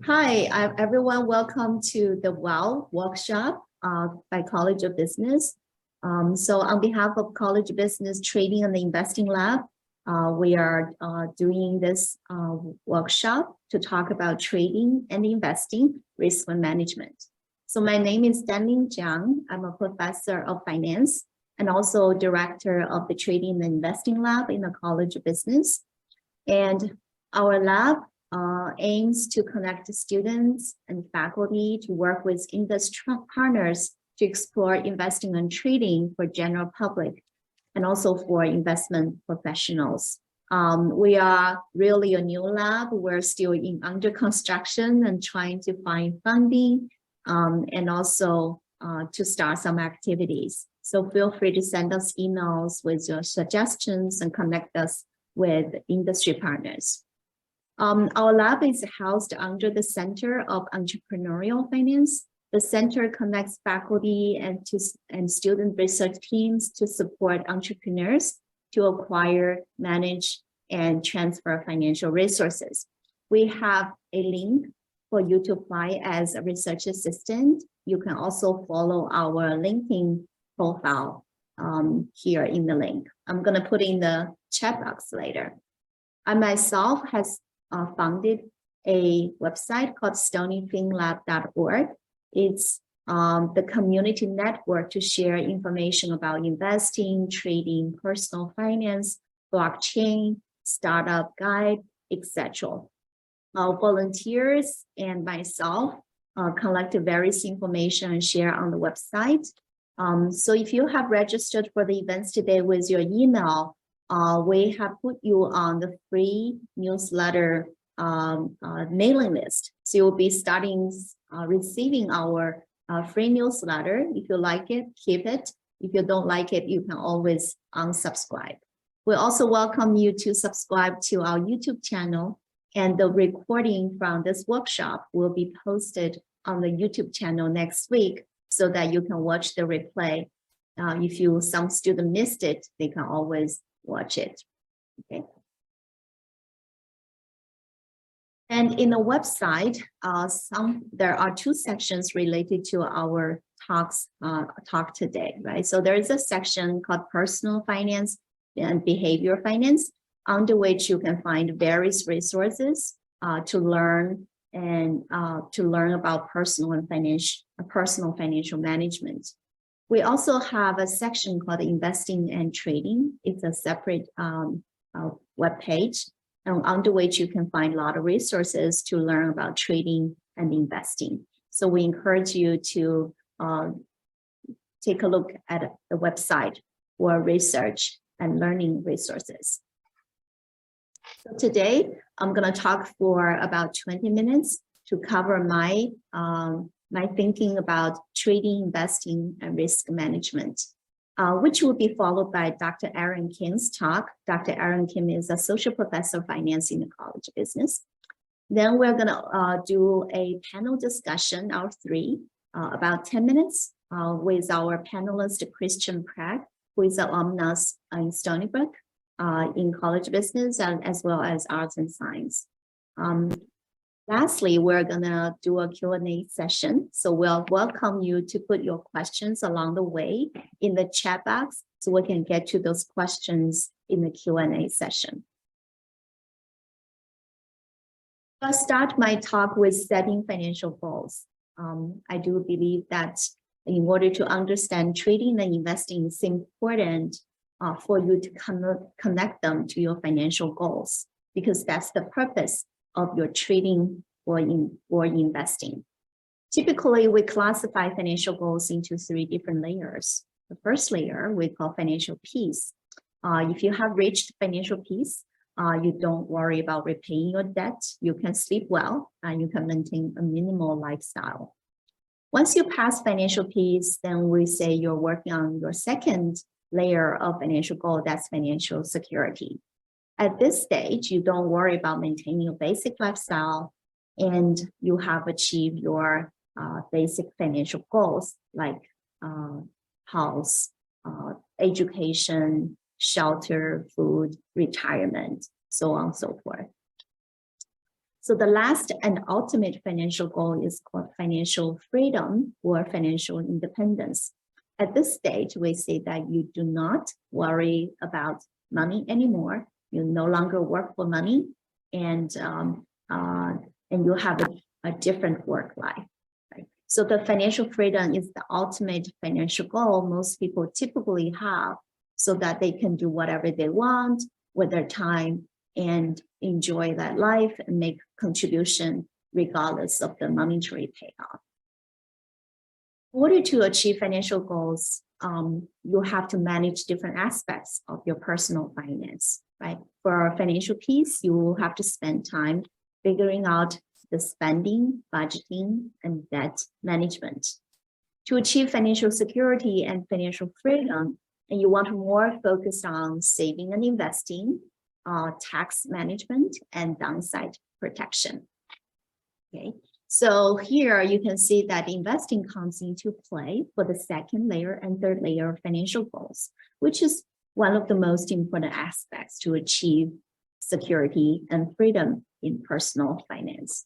Hi, everyone. Welcome to the WOW workshop by College of Business. So on behalf of College of Business Trading and Investing Lab, we are doing this workshop to talk about trading and investing, risk and management. So my name is Danling Jiang. I'm a professor of finance and also director of the Trading and Investing Lab in the College of Business. And our lab aims to connect students and faculty to work with industry partners to explore investing and trading for general public and also for investment professionals. We are really a new lab. We're still under construction and trying to find funding and also to start some activities. So feel free to send us emails with your suggestions and connect us with industry partners. Our lab is housed under the Center of Entrepreneurial Finance. The center connects faculty and student research teams to support entrepreneurs to acquire, manage, and transfer financial resources. We have a link for you to apply as a research assistant. You can also follow our LinkedIn profile here in the link. I'm going to put in the chat box later. I myself has founded a website called stonyfinlab.org. It's the community network to share information about investing, trading, personal finance, blockchain, startup guide, etc. Volunteers and myself collect various information and share on the website. So if you have registered for the events today with your email, we have put you on the free newsletter mailing list. So you'll be starting receiving our free newsletter. If you like it, keep it. If you don't like it, you can always unsubscribe. We also welcome you to subscribe to our YouTube channel, and the recording from this workshop will be posted on the YouTube channel next week so that you can watch the replay. If some student missed it, they can always watch it. Okay. And in the website, there are two sections related to our talk today, right? So there is a section called Personal Finance and Behavior Finance, under which you can find various resources to learn about personal financial management. We also have a section called Investing and Trading. It's a separate web page, under which you can find a lot of resources to learn about trading and investing. So we encourage you to take a look at the website for research and learning resources. So today, I'm going to talk for about 20 minutes to cover my thinking about trading, investing, and risk management, which will be followed by Dr. Aaron Kim's talk. Dr. Aaron Kim is Associate Professor of Finance in the College of Business. Then we're going to do a panel discussion, our three, about 10 minutes with our panelist, Christian Prag, who is an alumnus in Stony Brook in College of Business, as well as Arts and Science. Lastly, we're going to do a Q&A session. So we'll welcome you to put your questions along the way in the chat box so we can get to those questions in the Q&A session. I'll start my talk with setting financial goals. I do believe that in order to understand trading and investing, it's important for you to connect them to your financial goals, because that's the purpose of your trading or investing. Typically, we classify financial goals into three different layers. The first layer we call financial peace. If you have reached financial peace, you don't worry about repaying your debt. You can sleep well and you can maintain a minimal lifestyle. Once you pass financial peace, then we say you're working on your second layer of financial goal, that's financial security. At this stage, you don't worry about maintaining a basic lifestyle, and you have achieved your basic financial goals like house, education, shelter, food, retirement, so on and so forth. So the last and ultimate financial goal is called financial freedom or financial independence. At this stage, we say that you do not worry about money anymore. You no longer work for money, and you have a different work life. Right? So the financial freedom is the ultimate financial goal most people typically have, so that they can do whatever they want with their time and enjoy that life and make contribution regardless of the monetary payoff. In order to achieve financial goals, you have to manage different aspects of your personal finance, right? For a financial piece, you have to spend time figuring out the spending, budgeting, and debt management. To achieve financial security and financial freedom, and you want to more focus on saving and investing, tax management, and downside protection. Okay, so here you can see that investing comes into play for the second layer and third layer of financial goals, which is one of the most important aspects to achieve security and freedom in personal finance.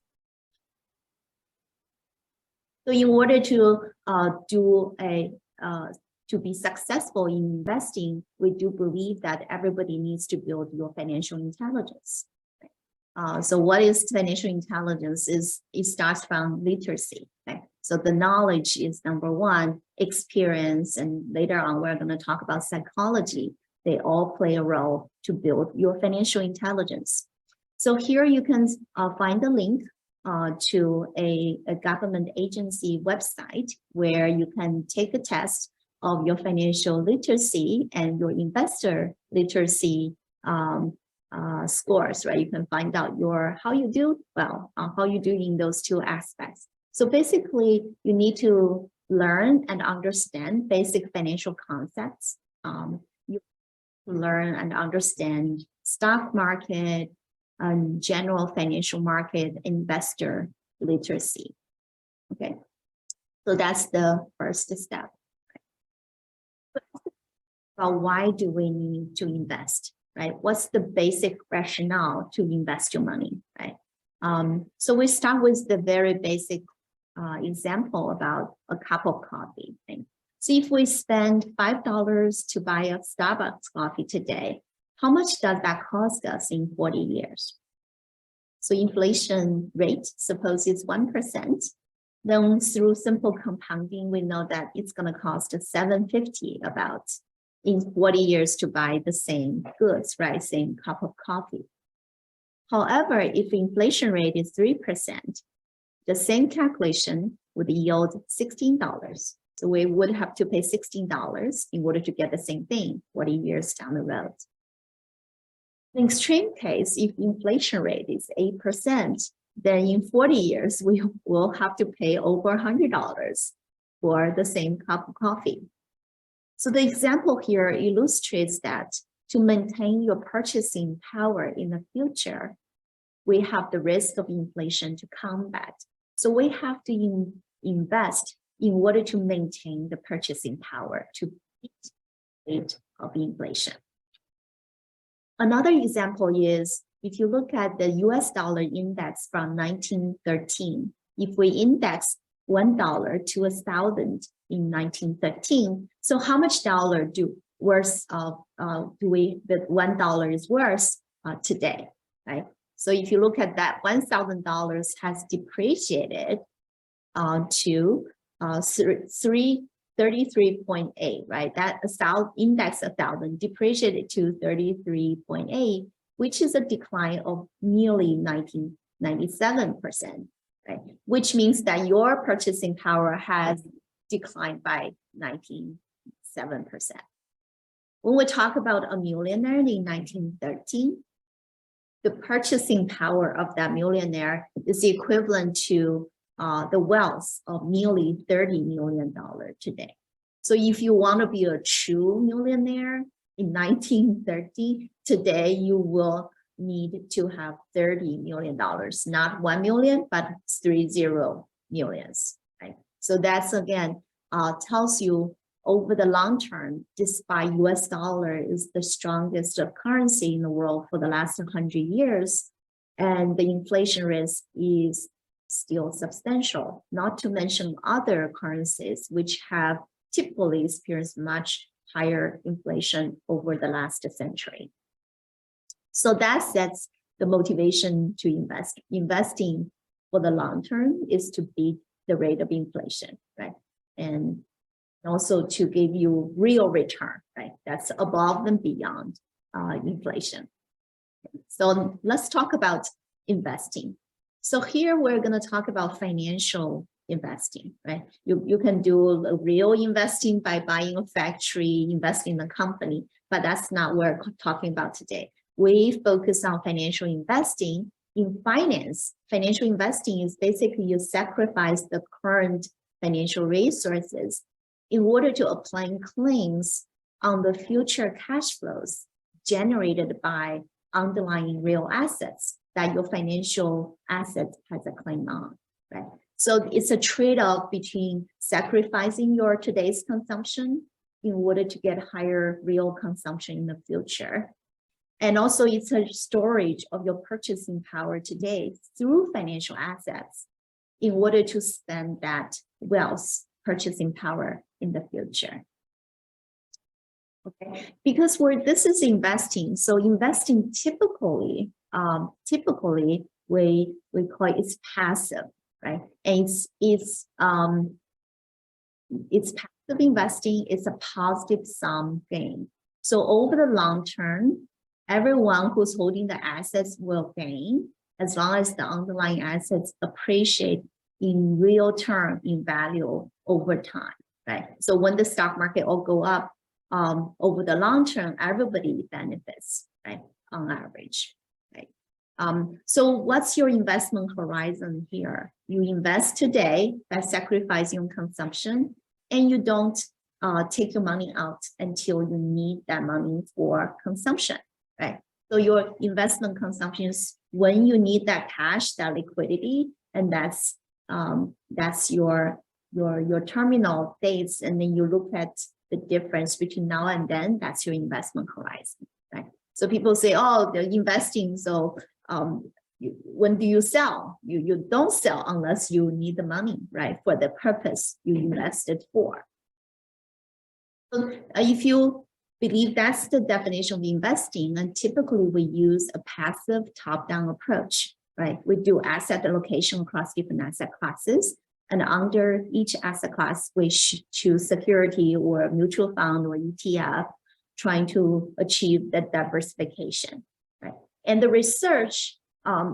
So in order to be successful in investing, we do believe that everybody needs to build your financial intelligence. So what is financial intelligence? It starts from literacy. Okay? So the knowledge is number one, experience, and later on we're going to talk about psychology. They all play a role to build your financial intelligence. So here you can find the link to a government agency website where you can take a test of your financial literacy and your investor literacy scores, right? You can find out how you do in those two aspects. So basically, you need to learn and understand basic financial concepts. You learn and understand stock market and general financial market investor literacy. Okay, so that's the first step. But why do we need to invest, right? What's the basic rationale to invest your money, right? So we start with the very basic example about a cup of coffee thing. So if we spend $5 to buy a Starbucks coffee today, how much does that cost us in 40 years? So inflation rate, suppose it's 1%. Then through simple compounding, we know that it's going to cost us $7.50 about in 40 years to buy the same goods, right? Same cup of coffee. However, if inflation rate is 3%, the same calculation would yield $16. So we would have to pay $16 in order to get the same thing 40 years down the road. In extreme case, if inflation rate is 8%, then in 40 years, we will have to pay over $100 for the same cup of coffee. So the example here illustrates that to maintain your purchasing power in the future, we have the risk of inflation to combat. So we have to invest in order to maintain the purchasing power to beat the rate of inflation. Another example is if you look at the US dollar index from 1913, if we index $1 to 1,000 in 1913, so how much dollar the $1 is worth today, right? So if you look at that, $1,000 has depreciated to 33.8, right? That index 1,000 depreciated to 33.8, which is a decline of nearly 97%, right? Which means that your purchasing power has declined by 97%. When we talk about a millionaire in 1913, the purchasing power of that millionaire is equivalent to the wealth of nearly $30 million today. So if you want to be a true millionaire in 1930, today you will need to have $30 million, not 1 million, but 30 millions, right? So that's again, tells you over the long term, despite US dollar is the strongest currency in the world for the last 100 years, and the inflation risk is still substantial, not to mention other currencies which have typically experienced much higher inflation over the last century. So that sets the motivation to invest. Investing for the long term is to beat the rate of inflation, right? And also to give you real return, right? That's above and beyond inflation. So let's talk about investing. So here we're going to talk about financial investing, right? You can do a real investing by buying a factory, investing in a company, but that's not what we're talking about today. We focus on financial investing. In finance, financial investing is basically you sacrifice the current financial resources in order to apply claims on the future cash flows generated by underlying real assets that your financial asset has a claim on, right? So it's a trade-off between sacrificing your today's consumption in order to get higher real consumption in the future. And also it's a storage of your purchasing power today through financial assets in order to spend that wealth purchasing power in the future. Okay, because this is investing. So investing typically we call it's passive, right? And it's passive investing. It's a positive sum game. So over the long term, everyone who's holding the assets will gain as long as the underlying assets appreciate in real term in value over time, right? So when the stock market all go up, over the long term, everybody benefits, right? On average, right? So what's your investment horizon here? You invest today by sacrificing consumption, and you don't take your money out until you need that money for consumption, right? So your investment consumption is when you need that cash, that liquidity, and that's your terminal dates, and then you look at the difference between now and then. That's your investment horizon, right? So people say, oh, they're investing, so when do you sell? You don't sell unless you need the money, right, for the purpose you invested for. So if you believe that's the definition of investing, and typically we use a passive top-down approach, right? We do asset allocation across different asset classes, and under each asset class, we choose security or mutual fund or ETF, trying to achieve that diversification, right? And the research,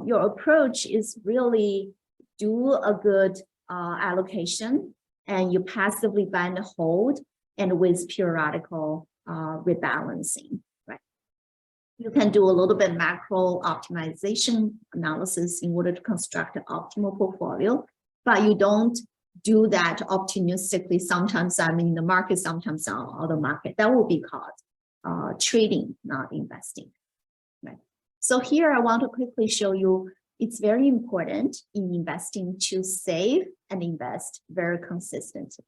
your approach is really do a good allocation, and you passively buy and hold, and with periodical rebalancing, right? You can do a little bit macro optimization analysis in order to construct an optimal portfolio, but you don't do that optimistically. Sometimes I'm in the market, sometimes I'm out of the market. That will be called trading, not investing, right? So here I want to quickly show you it's very important in investing to save and invest very consistently,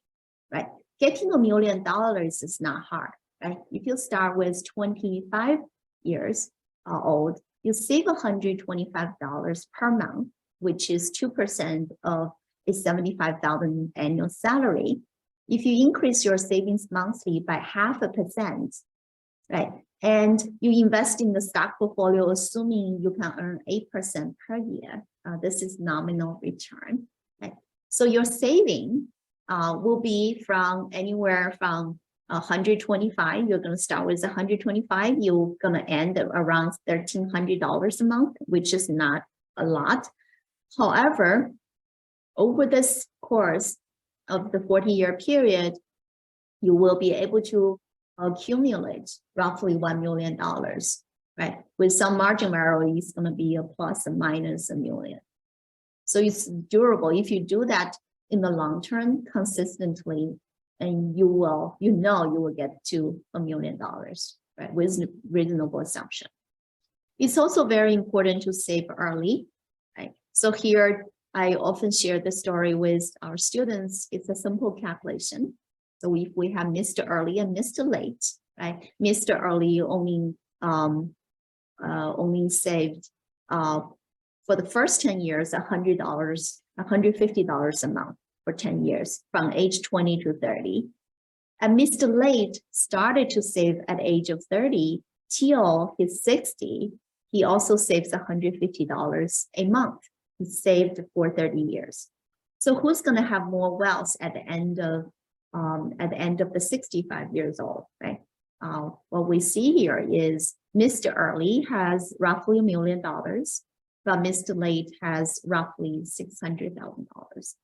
right? Getting $1 million is not hard, right? If you start with 25 years old, you save $125 per month, which is 2% of a $75,000 annual salary. If you increase your savings monthly by 0.5%, right, and you invest in the stock portfolio, assuming you can earn 8% per year, this is nominal return, right? So your saving will be from anywhere from 125. You're going to start with 125. You're going to end at around $1,300 a month, which is not a lot. However, over this course of the 40-year period, you will be able to accumulate roughly $1 million, right? With some margin of error, it's going to be a plus or minus $1 million. So it's durable. If you do that in the long term consistently, and you will get to $1 million, right? With reasonable assumption. It's also very important to save early, right? So here, I often share the story with our students. It's a simple calculation. So if we have missed early and missed late, right? Missed early, you only saved For the first 10 years, $100, $150 a month for 10 years from age 20 to 30. And Mr. Late started to save at age of 30 till he's 60. He also saves $150 a month. He saved for 30 years. So who's going to have more wealth at the end of the 65 years old, right? What we see here is Mr. Early has roughly $1 million, but Mr. Late has roughly $600,000.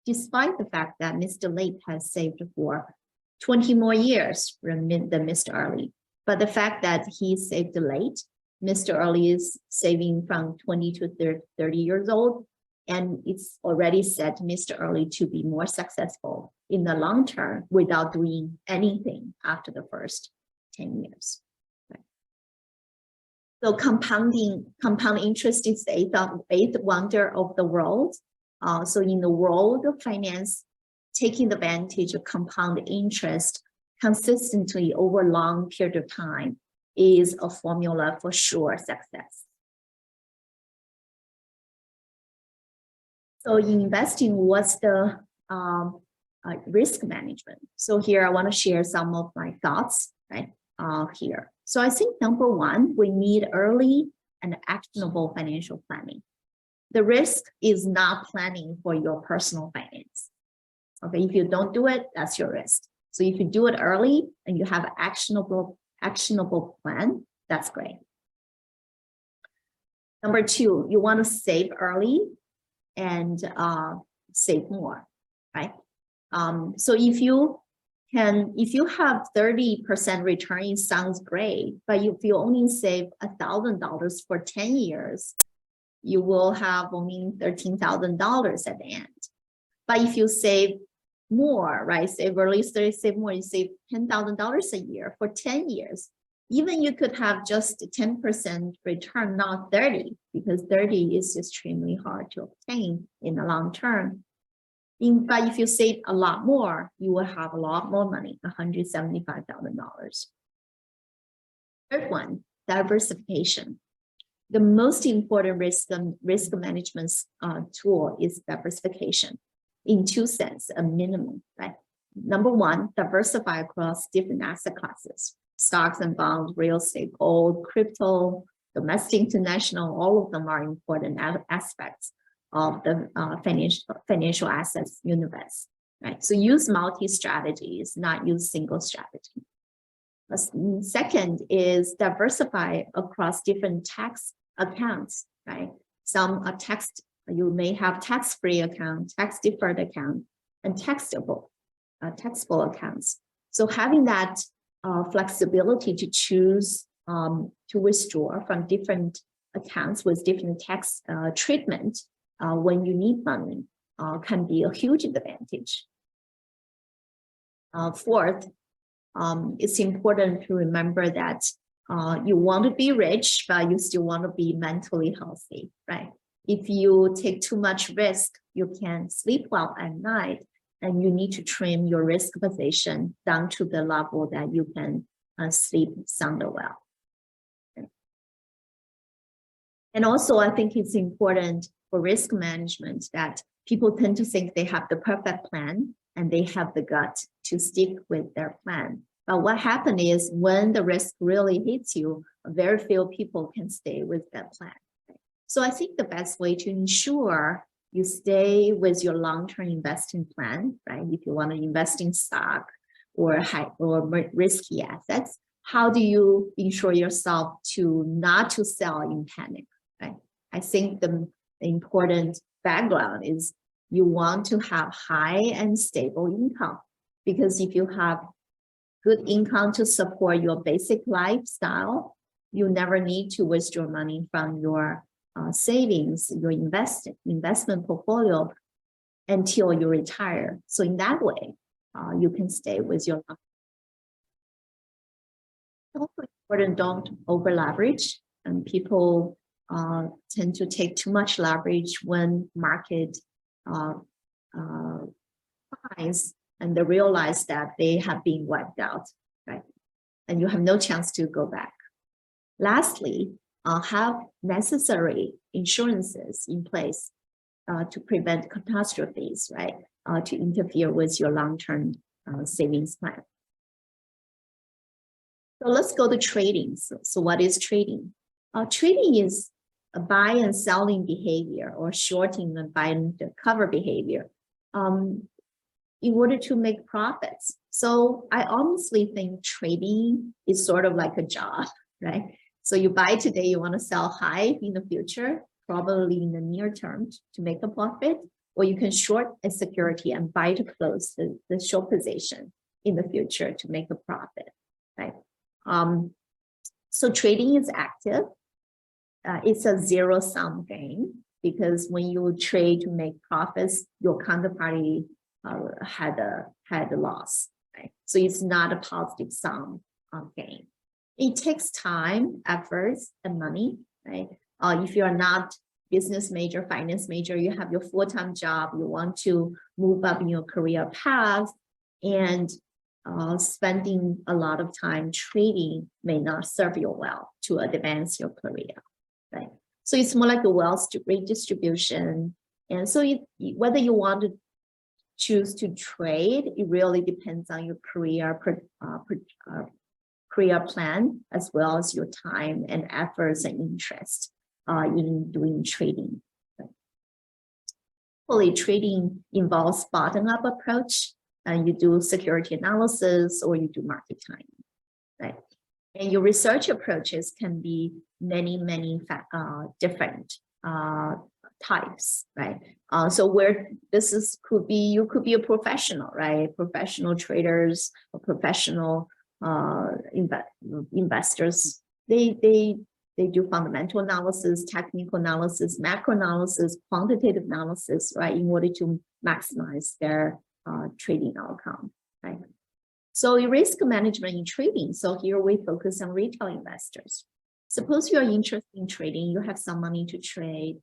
Despite the fact that Mr. Late has saved for 20 more years than Mr. Early, but the fact that he saved late, Mr. Early is saving from 20 to 30 years old, and it's already set Mr. Early to be more successful in the long term without doing anything after the first 10 years. Right. So compound interest is the eighth wonder of the world. So in the world of finance, taking advantage of compound interest consistently over a long period of time is a formula for sure success. So in investing, what's the risk management? So here I want to share some of my thoughts right here. So I think number one, we need early and actionable financial planning. The risk is not planning for your personal finance. Okay, if you don't do it, that's your risk. So if you do it early and you have an actionable plan, that's great. Number two, you want to save early and save more, right? So if you have 30% return, it sounds great, but if you only save $1,000 for 10 years, you will have only $13,000 at the end. But if you save more, right? Save early, save more, you save $10,000 a year for 10 years. Even you could have just 10% return, not 30, because 30 is extremely hard to obtain in the long term. But if you save a lot more, you will have a lot more money, $175,000. Third one, diversification. The most important risk management tool is diversification in two senses, a minimum, right? Number one, diversify across different asset classes, stocks and bonds, real estate, gold, crypto, domestic, international, all of them are important aspects of the financial assets universe, right? So use multi-strategies, not use single strategy. Second is diversify across different tax accounts, right? Some are you may have tax-free account, tax-deferred account, and taxable accounts. So having that flexibility to choose to withdraw from different accounts with different tax treatment when you need money can be a huge advantage. Fourth, it's important to remember that you want to be rich, but you still want to be mentally healthy, right? If you take too much risk, you can't sleep well at night, and you need to trim your risk position down to the level that you can sleep sounder well. Okay. And also, I think it's important for risk management that people tend to think they have the perfect plan and they have the gut to stick with their plan. But what happens is when the risk really hits you, very few people can stay with that plan. So I think the best way to ensure you stay with your long-term investing plan, right? If you want to invest in stock or risky assets, how do you ensure yourself not to sell in panic, right? I think the important background is you want to have high and stable income, because if you have good income to support your basic lifestyle, you never need to withdraw money from your savings, your investment portfolio until you retire. So in that way, you can stay with your life. It's also important, don't over leverage, and people tend to take too much leverage when market highs, and they realize that they have been wiped out, right? And you have no chance to go back. Lastly, have necessary insurances in place to prevent catastrophes, right? To interfere with your long-term savings plan. So let's go to trading. So what is trading? Trading is a buy and selling behavior, or shorting and buying the cover behavior in order to make profits. So I honestly think trading is sort of like a job, right? So you buy today, you want to sell high in the future, probably in the near term to make a profit, or you can short a security and buy to close the short position in the future to make a profit, right? So trading is active. It's a zero-sum game, because when you trade to make profits, your counterparty had a loss, right? So it's not a positive sum game. It takes time, efforts, and money, right? If you're not business major, finance major, you have your full-time job, you want to move up in your career path, and spending a lot of time trading may not serve you well to advance your career, right? So it's more like a wealth redistribution. And so whether you want to choose to trade, it really depends on your career plan, as well as your time and efforts and interest in doing trading. Fully trading involves bottom-up approach, and you do security analysis or you do market timing, right? And your research approaches can be many different types, right? So where could be, you could be a professional, right? Professional traders or professional investors. They do fundamental analysis, technical analysis, macro analysis, quantitative analysis, right? In order to maximize their trading outcome, right? So risk management in trading. So here we focus on retail investors. Suppose you are interested in trading, you have some money to trade,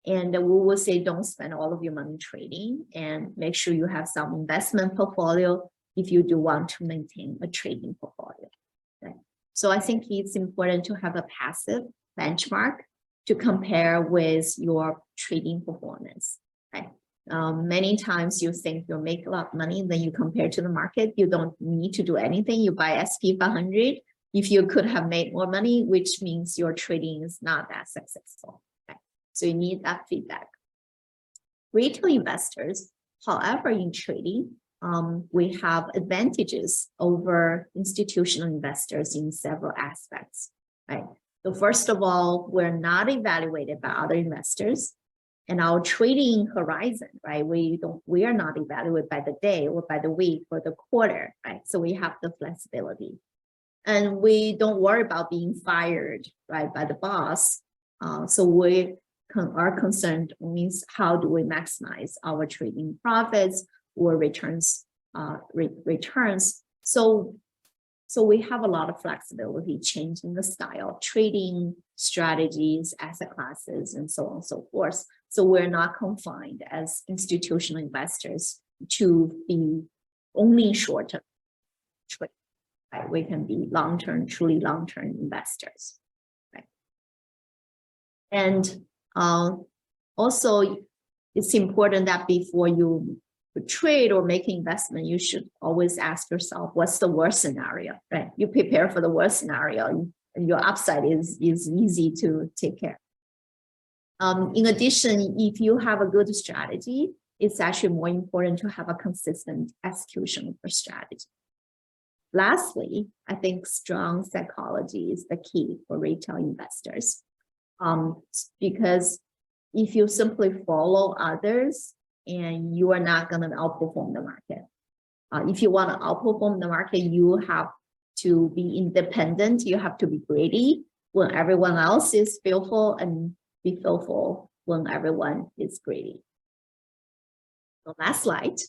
and we will say don't spend all of your money trading, and make sure you have some investment portfolio if you do want to maintain a trading portfolio. Okay? So I think it's important to have a passive benchmark to compare with your trading performance. Okay? Many times you think you'll make a lot of money, then you compare to the market. You don't need to do anything. You buy SP 500 if you could have made more money, which means your trading is not that successful. Okay? So you need that feedback. Retail investors, however, in trading, we have advantages over institutional investors in several aspects, right? So first of all, we're not evaluated by other investors, and our trading horizon, right? We are not evaluated by the day or by the week or the quarter, right? So we have the flexibility, and we don't worry about being fired, right, by the boss. So we are concerned with how do we maximize our trading profits or returns. So we have a lot of flexibility, changing the style, trading strategies, asset classes, and so on and so forth. So we're not confined as institutional investors to be only short-term trade, right? We can be long-term, truly long-term investors, right? And also, it's important that before you trade or make investment, you should always ask yourself, what's the worst scenario, right? You prepare for the worst scenario, and your upside is easy to take care. In addition, if you have a good strategy, it's actually more important to have a consistent execution of your strategy. Lastly, I think strong psychology is the key for retail investors, because if you simply follow others, and you are not going to outperform the market. If you want to outperform the market, you have to be independent. You have to be greedy when everyone else is fearful, and be fearful when everyone is greedy. So last slide.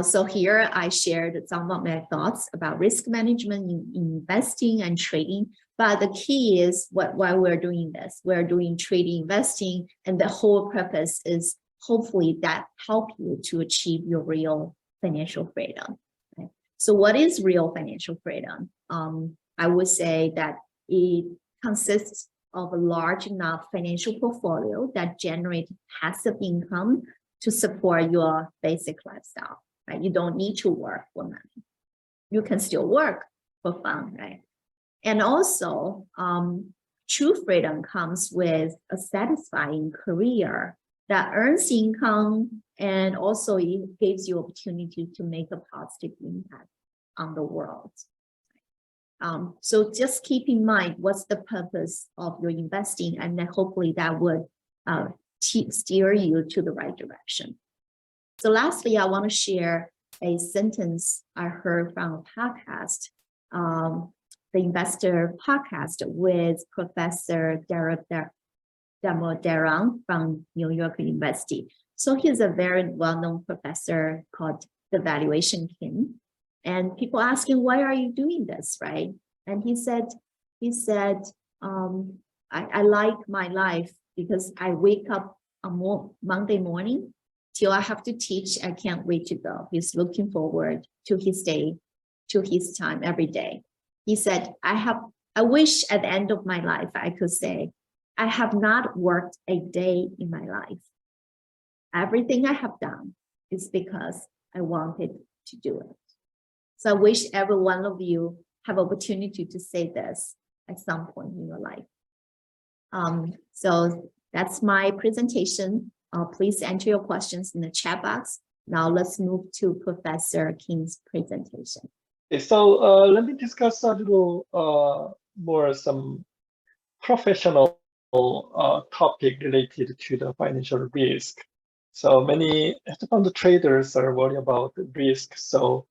So here I shared some of my thoughts about risk management in investing and trading. But the key is why we're doing this. We're doing trading, investing, and the whole purpose is hopefully that help you to achieve your real financial freedom. Okay? So what is real financial freedom? I would say that it consists of a large enough financial portfolio that generates passive income to support your basic lifestyle, right? You don't need to work for money. You can still work for fun, right? And also, true freedom comes with a satisfying career that earns income, and also it gives you opportunity to make a positive impact on the world. So just keep in mind what's the purpose of your investing, and then hopefully that would steer you to the right direction. So lastly, I want to share a sentence I heard from a podcast, the investor podcast with Professor Damodaran from New York University. So he's a very well-known professor called the Valuation King. And people ask him, why are you doing this, right? And he said, I like my life because I wake up on Monday morning till I have to teach. I can't wait to go. He's looking forward to his day, to his time every day. He said, I wish at the end of my life, I could say, I have not worked a day in my life. Everything I have done is because I wanted to do it. So I wish every one of you have opportunity to say this at some point in your life. So that's my presentation. Please enter your questions in the chat box. Now let's move to Professor King's presentation. Okay, so let me discuss a little more some professional topic related to the financial risk. So many hedge fund traders are worried about the risk. So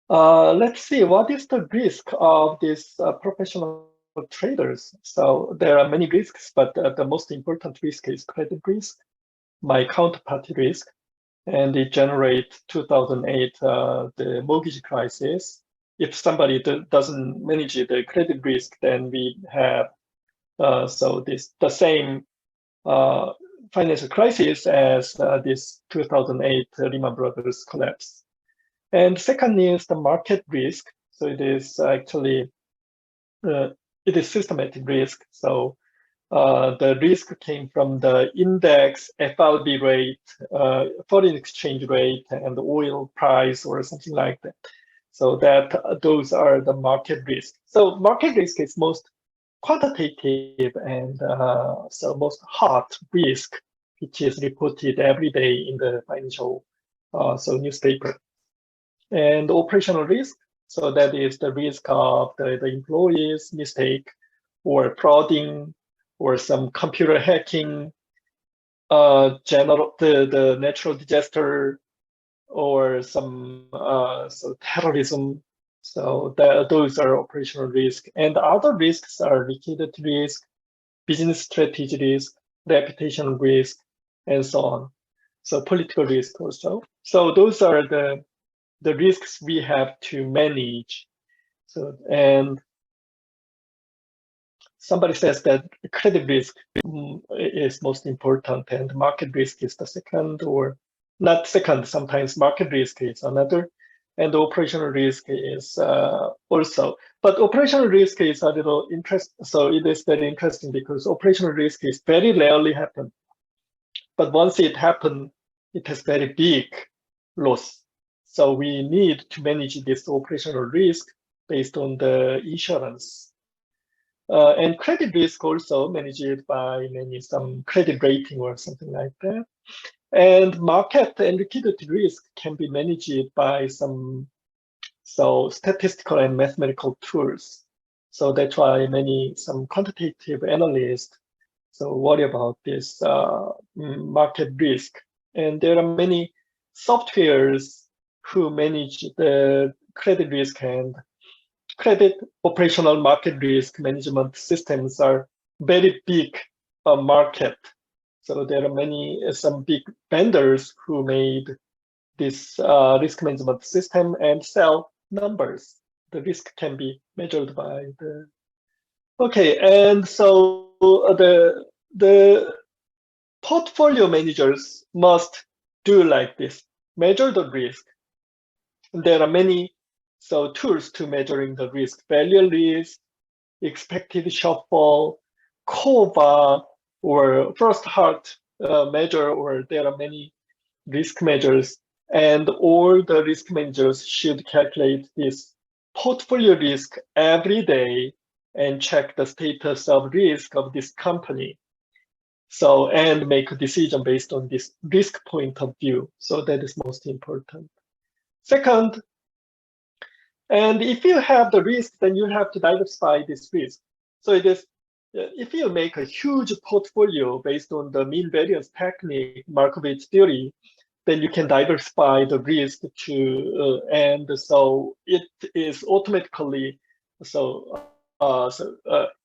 let's see, what is the risk of these professional traders? So there are many risks, but the most important risk is credit risk, my counterparty risk. And it generates 2008, the mortgage crisis. If somebody doesn't manage the credit risk, then we have the same financial crisis as this 2008 Lehman Brothers collapse. And second is the market risk. So it is actually it is systematic risk. So the risk came from the index, FRB rate, foreign exchange rate, and the oil price or something like that. So that those are the market risk. So market risk is most quantitative and so most hot risk, which is reported every day in the financial newspaper. And operational risk, so that is the risk of the employee's mistake or frauding or some computer hacking, the natural disaster, or some terrorism. So those are operational risk. And other risks are liquidity risk, business strategy risk, reputation risk, and so on. So political risk also. So those are the risks we have to manage. So, and somebody says that credit risk is most important and market risk is the second, or not second, sometimes market risk is another, and operational risk is also. But operational risk is a little interesting. So it is very interesting because operational risk is very rarely happen. But once it happens, it has very big loss. So we need to manage this operational risk based on the insurance. And credit risk also managed by some credit rating or something like that. And market and liquidity risk can be managed by some statistical and mathematical tools. So that's why some quantitative analysts worry about this market risk. And there are many softwares who manage the credit risk and credit operational market risk management systems are very big market. So there are some big vendors who made this risk management system and sell numbers. The risk can be measured by the. Okay, and so the portfolio managers must do like this, measure the risk. There are many tools to measuring the risk, value risk, expected shortfall, COVA, or first heart measure, or there are many risk measures, and all the risk managers should calculate this portfolio risk every day and check the status of risk of this company. So, and make a decision based on this risk point of view. So that is most important. Second, and if you have the risk, then you have to diversify this risk. So it is, if you make a huge portfolio based on the mean variance technique, Markowitz theory, then you can diversify the risk to, and so it is automatically,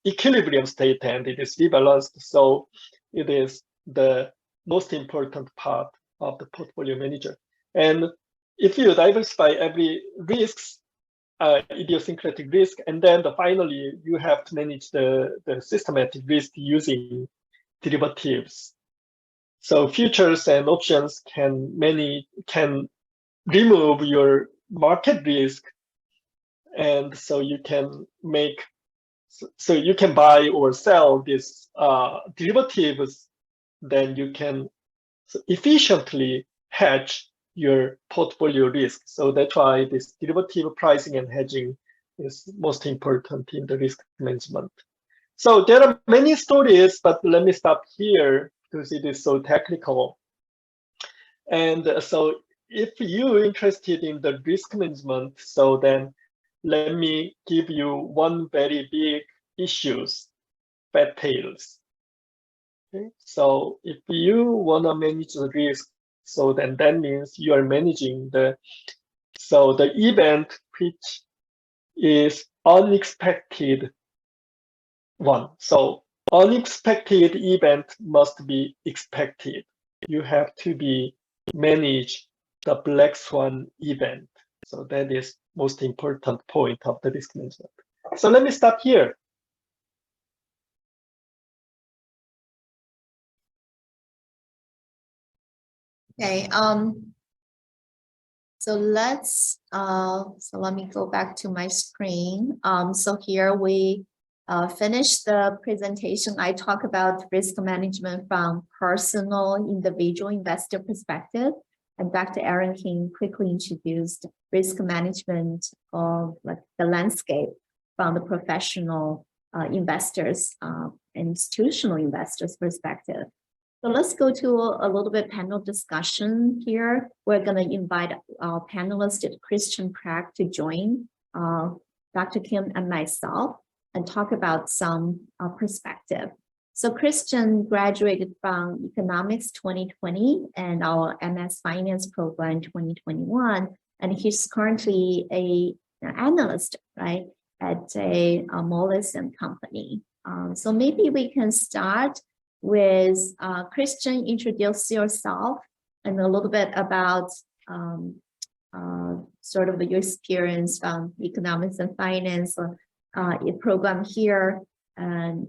equilibrium state and it is rebalanced. So it is the most important part of the portfolio manager. And if you diversify every risks, idiosyncratic risk, and then finally you have to manage the systematic risk using derivatives. So futures and options can remove your market risk, and so you can buy or sell these derivatives. Then you can efficiently hedge your portfolio risk. So that's why this derivative pricing and hedging is most important in the risk management. So there are many stories, but let me stop here because it is so technical. And so if you're interested in the risk management, so then let me give you one very big issues, fat tails. Okay? So if you want to manage the risk, so then that means you are managing the event which is unexpected one. So unexpected event must be expected. You have to manage the black swan event. So that is most important point of the risk management. So let me stop here. Okay, so let me go back to my screen. So here we finish the presentation. I talk about risk management from personal individual investor perspective, and Dr. Aaron King quickly introduced risk management of like the landscape from the professional investors and institutional investors perspective. So let's go to a little bit panel discussion here. We're going to invite our panelist, Christian Prag, to join Dr. Kim and myself and talk about some perspective. So Christian graduated from Economics 2020 and our MS Finance program 2021, and he's currently an analyst, right, at a Moelis & Company. So maybe we can start with Christian, introduce yourself and a little bit about sort of your experience from Economics and Finance program here and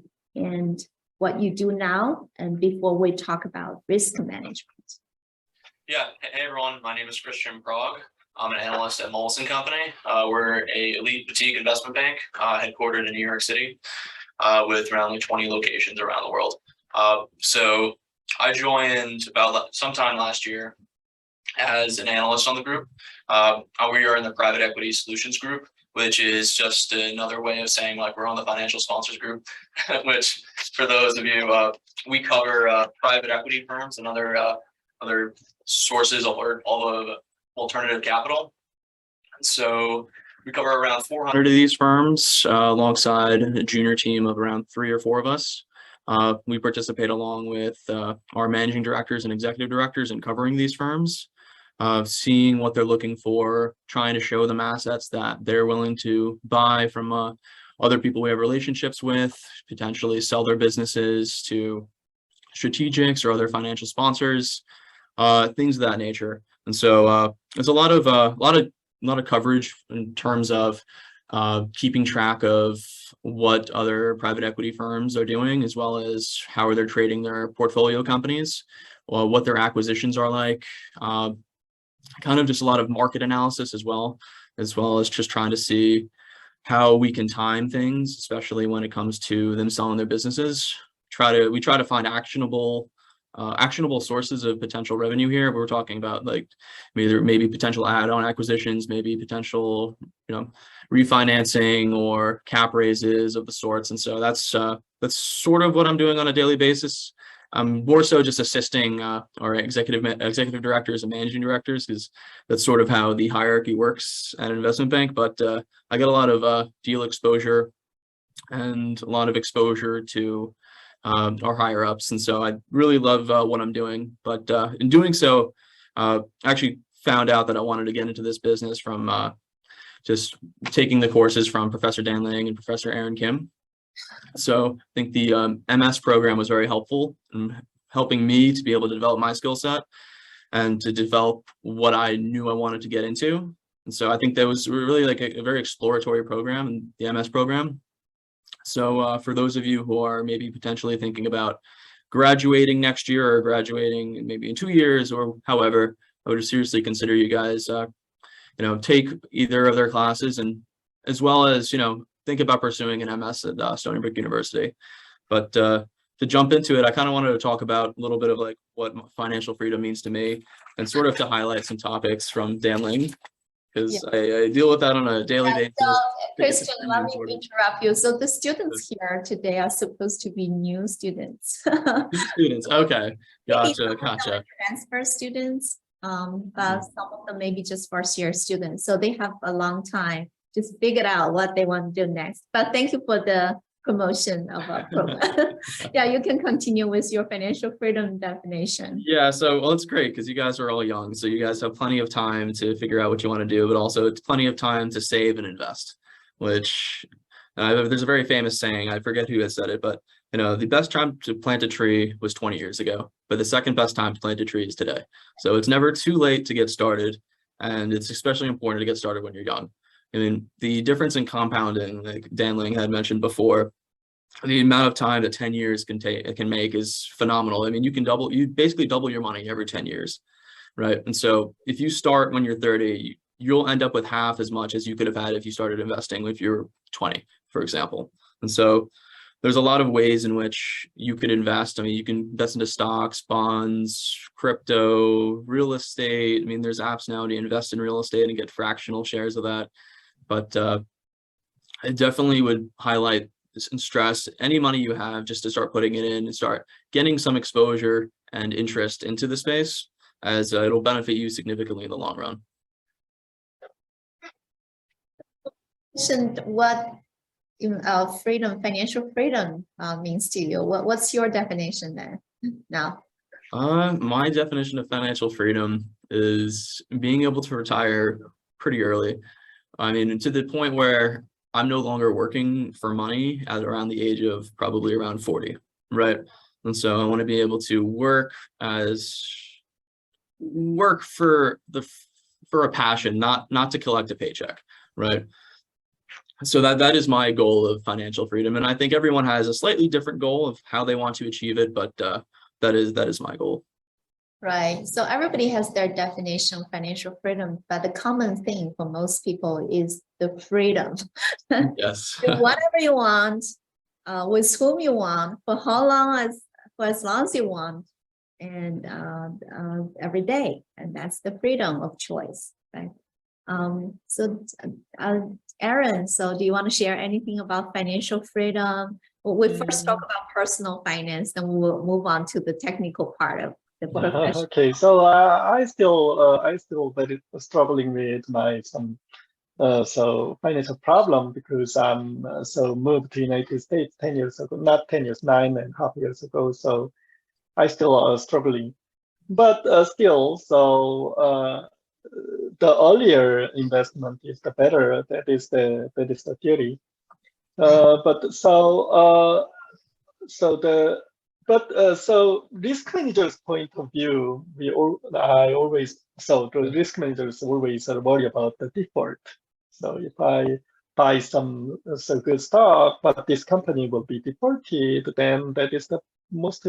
what you do now, and before we talk about risk management. Yeah, hey everyone, my name is Christian Prag. I'm an analyst at Moelis & Company. We're a elite boutique investment bank headquartered in New York City with around 20 locations around the world. So I joined about sometime last year as an analyst on the group. We are in the private equity solutions group, which is just another way of saying like we're on the financial sponsors group, which for those of you, we cover private equity firms and other sources of all the alternative capital. So we cover around 400 of these firms alongside a junior team of around 3 or 4 of us. We participate along with our managing directors and executive directors in covering these firms, seeing what they're looking for, trying to show them assets that they're willing to buy from other people we have relationships with, potentially sell their businesses to strategics or other financial sponsors, things of that nature. And so there's a lot of coverage in terms of keeping track of what other private equity firms are doing, as well as how they're trading their portfolio companies, or what their acquisitions are like, kind of just a lot of market analysis as well as just trying to see how we can time things, especially when it comes to them selling their businesses. We try to find actionable sources of potential revenue here. We're talking about like maybe potential add-on acquisitions, maybe potential, refinancing or cap raises of the sorts. And so that's sort of what I'm doing on a daily basis. I'm more so just assisting our executive directors and managing directors, because that's sort of how the hierarchy works at an investment bank. But I get a lot of deal exposure and a lot of exposure to our higher ups, and so I really love what I'm doing. But in doing so, I actually found out that I wanted to get into this business from just taking the courses from Professor Danling and Professor Aaron Kim. So I think the MS program was very helpful in helping me to be able to develop my skill set and to develop what I knew I wanted to get into. And so I think that was really like a very exploratory program, in the MS program. So for those of you who are maybe potentially thinking about graduating next year or graduating maybe in 2 years or however, I would seriously consider you guys, take either of their classes, and as well as, think about pursuing an MS at Stony Brook University. But to jump into it, I kind of wanted to talk about a little bit of like what financial freedom means to me, and sort of to highlight some topics from Danling, because I deal with that on a daily basis. So, Christian, let me interrupt you. So the students here today are supposed to be new students. Students, okay, gotcha. Transfer students, but some of them maybe just first-year students. So they have a long time to figure out what they want to do next. But thank you for the promotion of our program. Yeah, you can continue with your financial freedom definition. Yeah, so well, it's great because you guys are all young, so you guys have plenty of time to figure out what you want to do, but also it's plenty of time to save and invest, which there's a very famous saying, I forget who has said it, but the best time to plant a tree was 20 years ago, but the second best time to plant a tree is today. So it's never too late to get started, and it's especially important to get started when you're young. I mean, the difference in compounding, like Danling had mentioned before, the amount of time that 10 years can make is phenomenal. I mean, you basically double your money every 10 years, right? And so if you start when you're 30, you'll end up with half as much as you could have had if you started investing if you're 20, for example. And so there's a lot of ways in which you could invest. I mean, you can invest into stocks, bonds, crypto, real estate. I mean, there's apps now to invest in real estate and get fractional shares of that. But I definitely would highlight and stress any money you have just to start putting it in and start getting some exposure and interest into the space, as it'll benefit you significantly in the long run. What financial freedom means to you? What's your definition there now? My definition of financial freedom is being able to retire pretty early. I mean, to the point where I'm no longer working for money at around the age of probably around 40, right? And so I want to be able to work for a passion, not to collect a paycheck, right? So that is my goal of financial freedom, and I think everyone has a slightly different goal of how they want to achieve it, but that is my goal. Right. So everybody has their definition of financial freedom, but the common thing for most people is the freedom. Yes. Do whatever you want, with whom you want, for as long as you want, and every day. And that's the freedom of choice, right? Aaron, so do you want to share anything about financial freedom? Well, we first talk about personal finance, then we will move on to the technical part of the profession. Okay, so I still very struggling with my financial problem, because I'm moved to United States 10 years ago, not 10 years, 9.5 years ago. So I still struggling, but still, the earlier investment is the better. That is the theory. So risk manager's point of view, the risk managers always worry about the default. So if I buy some good stock, but this company will be defaulted, then that is the most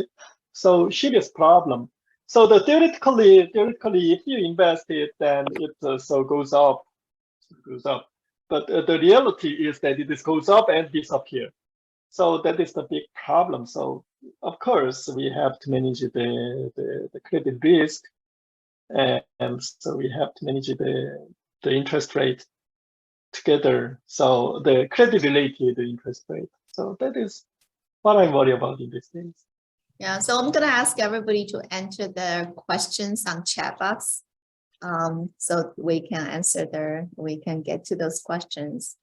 serious problem. So theoretically, if you invest it, then it goes up. But the reality is that it goes up and disappear. So that is the big problem. So of course we have to manage the credit risk, and so we have to manage the interest rate together. So the credit related interest rate. So that is what I worry about in these days. Yeah, so I'm gonna ask everybody to enter their questions on chat box. So we can we can get to those questions.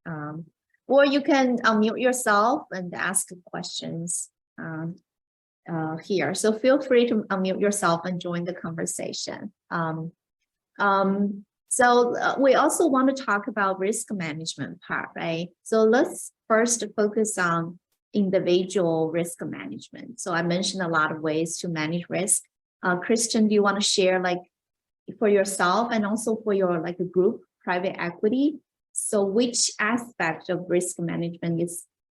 Or you can unmute yourself and ask questions here. So feel free to unmute yourself and join the conversation. We also want to talk about risk management part, right? So let's first focus on individual risk management. So I mentioned a lot of ways to manage risk. Christian, do you want to share like for yourself and also for your like a group private equity? So which aspect of risk management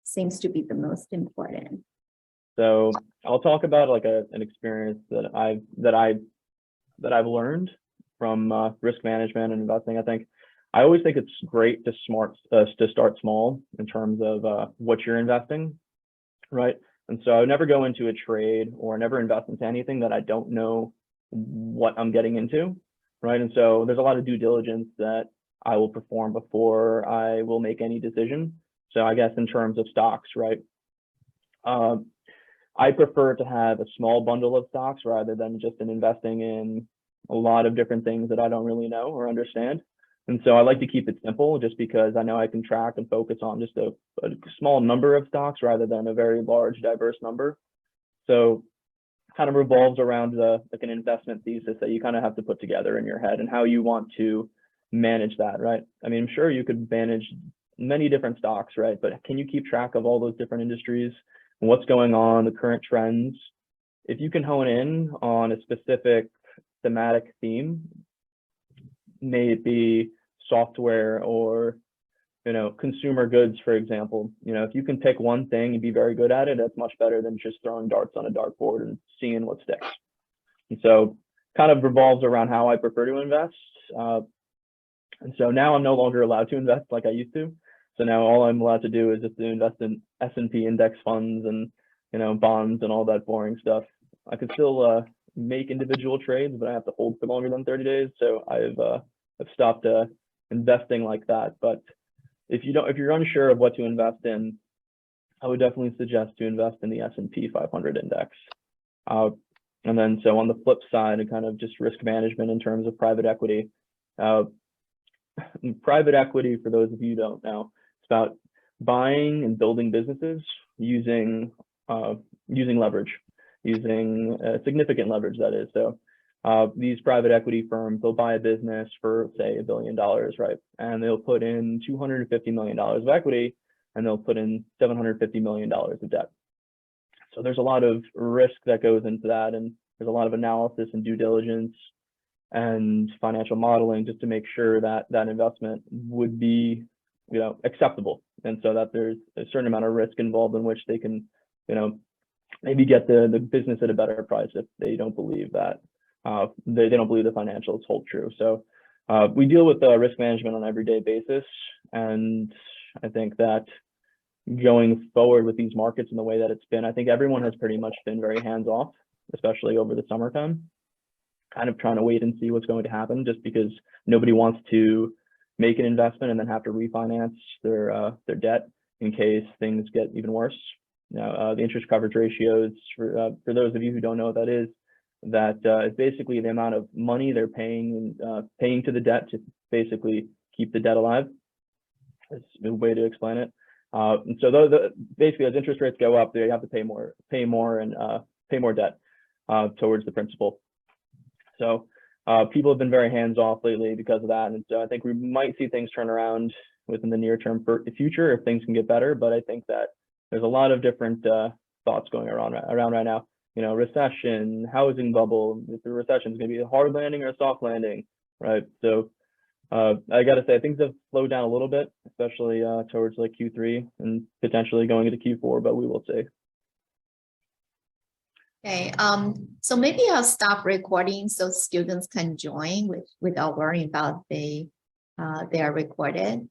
seems to be the most important? So I'll talk about like an experience that I've learned from risk management and investing. I always think it's great to start small in terms of what you're investing, right? And so I would never go into a trade or never invest into anything that I don't know what I'm getting into, right? And so there's a lot of due diligence that I will perform before I will make any decision. So I guess in terms of stocks, right? I prefer to have a small bundle of stocks rather than just investing in a lot of different things that I don't really know or understand. And so I like to keep it simple just because I know I can track and focus on just a small number of stocks rather than a very large, diverse number. So kind of revolves around like an investment thesis that you kind of have to put together in your head and how you want to manage that, right? I mean, I'm sure you could manage many different stocks, right? But can you keep track of all those different industries and what's going on, the current trends? If you can hone in on a specific thematic theme, may it be software or consumer goods, for example, if you can pick one thing and be very good at it, that's much better than just throwing darts on a dartboard and seeing what sticks. And so kind of revolves around how I prefer to invest. And so now I'm no longer allowed to invest like I used to. So now all I'm allowed to do is just to invest in S&P index funds and bonds and all that boring stuff. I could still make individual trades, but I have to hold for longer than 30 days. So I've stopped investing like that. But if you're unsure of what to invest in, I would definitely suggest to invest in the S&P 500 index. And then so on the flip side, and kind of just risk management in terms of private equity. Private equity, for those of you who don't know, it's about buying and building businesses using leverage, using significant leverage, that is. So these private equity firms, they'll buy a business for, say, $1 billion, right? And they'll put in $250 million of equity, and they'll put in $750 million of debt. So there's a lot of risk that goes into that, and there's a lot of analysis and due diligence and financial modeling just to make sure that that investment would be, acceptable. And so that there's a certain amount of risk involved in which they can, maybe get the business at a better price if they don't believe that they don't believe the financials hold true. So we deal with risk management on an everyday basis, and I think that going forward with these markets and the way that it's been, I think everyone has pretty much been very hands-off, especially over the summertime, kind of trying to wait and see what's going to happen, just because nobody wants to make an investment and then have to refinance their debt in case things get even worse. Now, the interest coverage ratios, for those of you who don't know what that is basically the amount of money they're paying to the debt to basically keep the debt alive. That's a way to explain it. And so basically, as interest rates go up, they have to pay more debt towards the principal. So people have been very hands-off lately because of that, and so I think we might see things turn around within the near-term future if things can get better. But I think that there's a lot of different thoughts going around right now. Recession, housing bubble. If the recession is going to be a hard landing or a soft landing, right? So I got to say, things have slowed down a little bit, especially towards like Q3 and potentially going into Q4, but we will see. Okay, so maybe I'll stop recording so students can join without worrying about they are recorded.